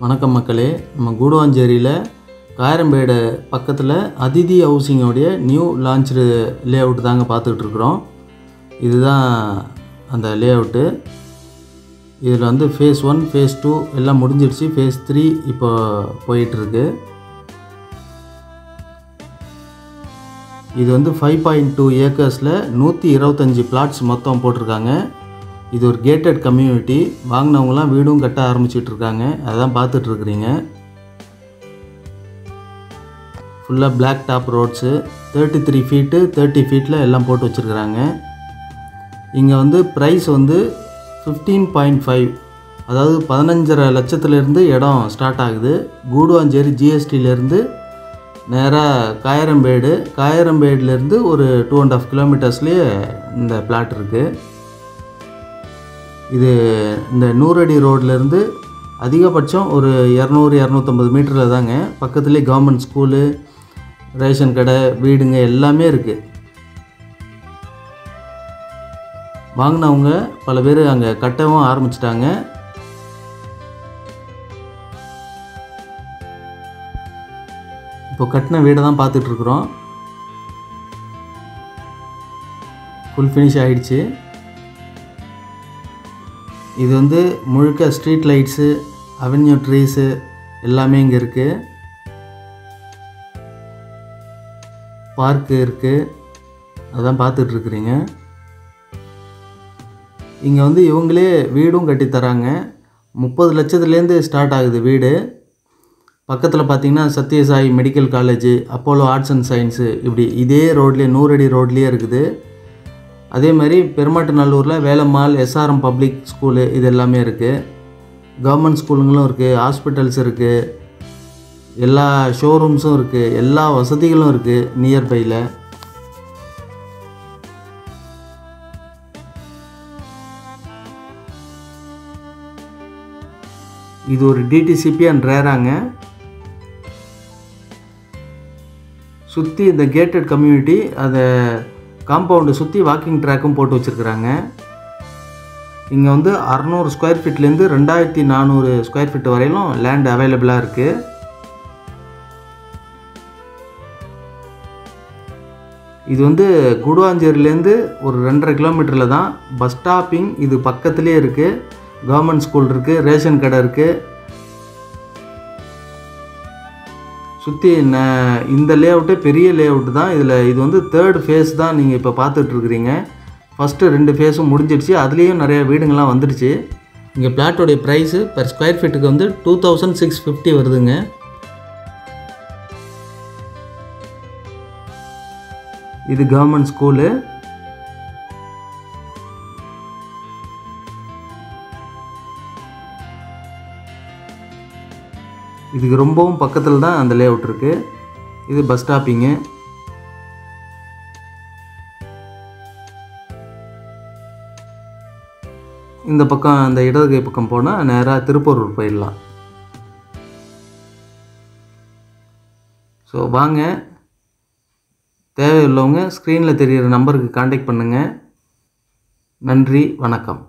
வணக்கம் மக்களே. நம்ம கூடுவாஞ்சேரியில் காயரம்பேடு பக்கத்தில் அதிதி ஹவுசிங்கோடைய நியூ லான்ச்சு லே அவுட் தாங்க பார்த்துட்ருக்குறோம். இதுதான் அந்த லே அவுட்டு. இதில் வந்து ஃபேஸ் 1 ஃபேஸ் 2 எல்லாம் முடிஞ்சிடுச்சு. ஃபேஸ் 3 இப்போ போயிட்டுருக்கு. இது வந்து 5.2 ஏக்கர்ஸில் 125 பிளாட்ஸ் மொத்தம் போட்டிருக்காங்க. இது ஒரு கேட்டட் கம்யூனிட்டி. வாங்கினவங்களாம் வீடும் கட்ட ஆரம்பிச்சிட்ருக்காங்க. அதான் பார்த்துட்ருக்குறீங்க. ஃபுல்லாக பிளாக் டாப் ரோட்ஸு 33 ஃபீட்டு 30 ஃபீட்டில் எல்லாம் போட்டு வச்சுருக்குறாங்க. இங்கே வந்து ப்ரைஸ் வந்து 15.5, அதாவது 15.5 லட்சத்துலேருந்து இடம் ஸ்டார்ட் ஆகுது. கூடுவாஞ்சேரி ஜிஎஸ்டியிலேருந்து நேராக காயரம்பேடுலேருந்து ஒரு 2.5 கிலோமீட்டர்ஸ்லேயே இந்த பிளாட் இருக்குது. இது இந்த 100 அடி ரோட்லேருந்து அதிகபட்சம் ஒரு 200-250 மீட்டரில் தாங்க. பக்கத்துலேயே கவர்மெண்ட் ஸ்கூலு, ரேஷன் கடை, வீடுங்க எல்லாமே இருக்குது. வாங்கினவங்க பல பேர் அங்கே கட்டவும் ஆரம்பிச்சிட்டாங்க. இப்போ கட்டின வீடை தான் பார்த்துட்ருக்குறோம். ஃபுல் ஃபினிஷ் ஆகிடுச்சு. இது வந்து முழுக்க ஸ்ட்ரீட் லைட்ஸு, அவென்யூ ட்ரீஸு எல்லாமே இங்கே இருக்குது. பார்க்கு இருக்குது. அதான் பார்த்துட்ருக்குறீங்க. இங்கே வந்து இவங்களே வீடும் கட்டித்தராங்க. 30 லட்சத்துலேருந்து ஸ்டார்ட் ஆகுது வீடு. பக்கத்தில் பார்த்திங்கன்னா Sathya Sai medical college, Apollo arts and science, இப்படி இதே ரோட்லேயே 100 அடி ரோட்லேயே இருக்குது. அதே மாதிரி பெருமாட்டுநல்லூரில் வேலம்மாள், எஸ்ஆர்எம் பப்ளிக் ஸ்கூலு, இது எல்லாமே இருக்குது. கவர்மெண்ட் ஸ்கூலுங்களும் இருக்குது, ஹாஸ்பிட்டல்ஸ் இருக்குது, எல்லா ஷோரூம்ஸும் இருக்குது, எல்லா வசதிகளும் இருக்குது நியர்பையில். இது ஒரு டிடிசிபி அண்ட் ரேராங்க. சுற்றி இந்த கேட்டட் கம்யூனிட்டி, அதை காம்பவுண்டு சுற்றி வாக்கிங் ட்ராக்கும் போட்டு வச்சுருக்குறாங்க. இங்கே வந்து 600 ஸ்கொயர் ஃபீட்லேருந்து 2400 ஸ்கொயர் ஃபீட் வரையிலும் லேண்ட் அவைலபிளாக இருக்குது. இது வந்து கூடுவாஞ்சேரியிலேருந்து ஒரு 2.5 கிலோமீட்டரில் தான். பஸ் ஸ்டாப்பிங் இது பக்கத்துலேயே இருக்குது. கவர்மெண்ட் ஸ்கூல் இருக்குது, ரேஷன் கடை இருக்குது. சுற்றி இந்த லே அவுட்டே பெரிய லே அவுட்டு தான். இது வந்து 3rd ஃபேஸ் தான் நீங்கள் இப்போ பார்த்துட்ருக்குறீங்க. ஃபஸ்ட்டு 2 ஃபேஸும் முடிஞ்சிடுச்சு. அதுலேயும் நிறைய வீடுங்கள்லாம் வந்துடுச்சு. இங்கே பிளாட்டோடைய ப்ரைஸு பர் ஸ்கொயர் ஃபீட்டுக்கு வந்து 2650 வருதுங்க. இது கவர்மெண்ட் ஸ்கூலு. இதுக்கு ரொம்பவும் பக்கத்தில் தான் அந்த லே அவுட் இருக்குது. இது பஸ் ஸ்டாப்பிங்கு. இந்த பக்கம் அந்த இடது கை பக்கம் போனால் நேராக திருப்பூர் போயிடலாம். ஸோ வாங்க, தேவையுள்ளவங்க ஸ்க்ரீனில் தெரிகிற நம்பருக்கு காண்டாக்ட் பண்ணுங்கள். நன்றி, வணக்கம்.